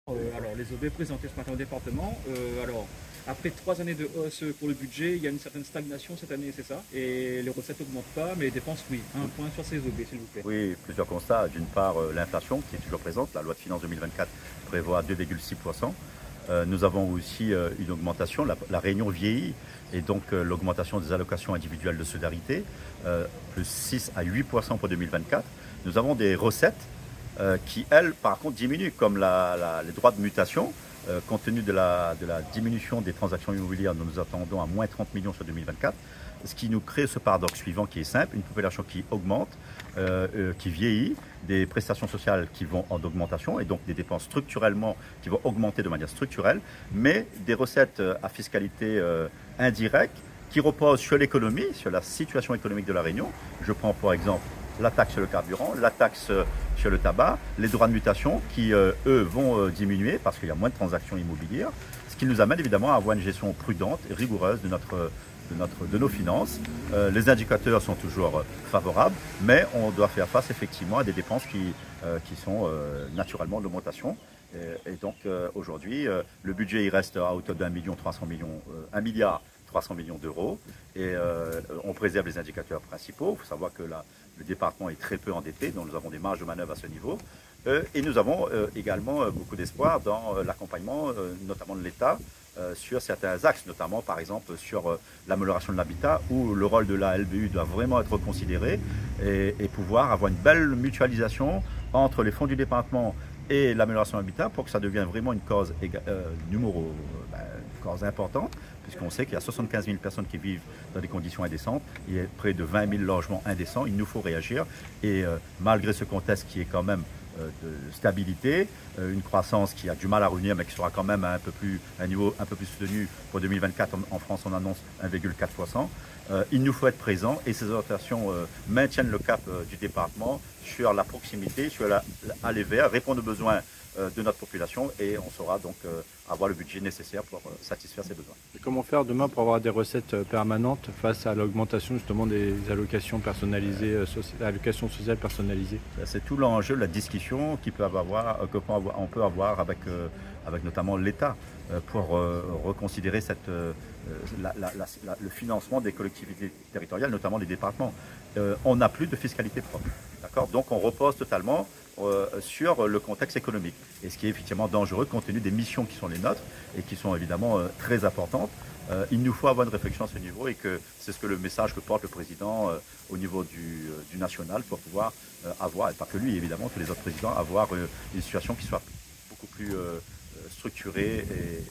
Alors, les OB présentés ce matin au département, après 3 années de hausse pour le budget, il y a une certaine stagnation cette année, c'est ça? Et les recettes n'augmentent pas, mais les dépenses, oui. Un point sur ces OB, s'il vous plaît. Oui, plusieurs constats. D'une part, l'inflation qui est toujours présente. La loi de finances 2024 prévoit 2,6%. Nous avons aussi une augmentation. La Réunion vieillit et donc l'augmentation des allocations individuelles de solidarité, plus 6 à 8% pour 2024. Nous avons des recettes qui, elles, par contre, diminuent, comme les droits de mutation. Compte tenu de la diminution des transactions immobilières, nous attendons à moins 30 millions sur 2024. Ce qui nous crée ce paradoxe suivant qui est simple, une population qui augmente, qui vieillit, des prestations sociales qui vont en augmentation et donc des dépenses structurellement qui vont augmenter de manière structurelle, mais des recettes à fiscalité indirecte qui reposent sur l'économie, sur la situation économique de la Réunion. Je prends par exemple la taxe sur le carburant, la taxe sur le tabac, les droits de mutation qui, eux, vont diminuer parce qu'il y a moins de transactions immobilières, ce qui nous amène évidemment à avoir une gestion prudente et rigoureuse de nos finances. Les indicateurs sont toujours favorables, mais on doit faire face effectivement à des dépenses qui sont naturellement d'augmentation. Et donc aujourd'hui, le budget il reste à hauteur d'1 milliard 300 millions d'euros et on préserve les indicateurs principaux. Il faut savoir que le département est très peu endetté, donc nous avons des marges de manœuvre à ce niveau. Et nous avons également beaucoup d'espoir dans l'accompagnement, notamment de l'État, sur certains axes, notamment par exemple sur l'amélioration de l'habitat, où le rôle de la LBU doit vraiment être considéré et pouvoir avoir une belle mutualisation entre les fonds du département et l'amélioration de l'habitat pour que ça devienne vraiment une cause, une cause importante, puisqu'on sait qu'il y a 75 000 personnes qui vivent dans des conditions indécentes, il y a près de 20 000 logements indécents, il nous faut réagir et malgré ce contexte qui est quand même de stabilité, une croissance qui a du mal à revenir mais qui sera quand même à un niveau un peu plus soutenu pour 2024. En France, on annonce 1,4%. Il nous faut être présents et ces orientations maintiennent le cap du département sur la proximité, sur aller vers, répondre aux besoins de notre population et on saura donc avoir le budget nécessaire pour satisfaire ces besoins. Et comment faire demain pour avoir des recettes permanentes face à l'augmentation justement des allocations personnalisées, allocations sociales personnalisées? C'est tout l'enjeu de la discussion qu'on peut avoir avec notamment l'État pour reconsidérer le financement des collectivités territoriales, notamment des départements. On n'a plus de fiscalité propre. Donc on repose totalement sur le contexte économique. Et ce qui est effectivement dangereux compte tenu des missions qui sont les nôtres et qui sont évidemment très importantes. Il nous faut avoir une réflexion à ce niveau et que c'est ce que le message que porte le président au niveau du national pour pouvoir avoir, et pas que lui évidemment, que les autres présidents, avoir une situation qui soit beaucoup plus structurée et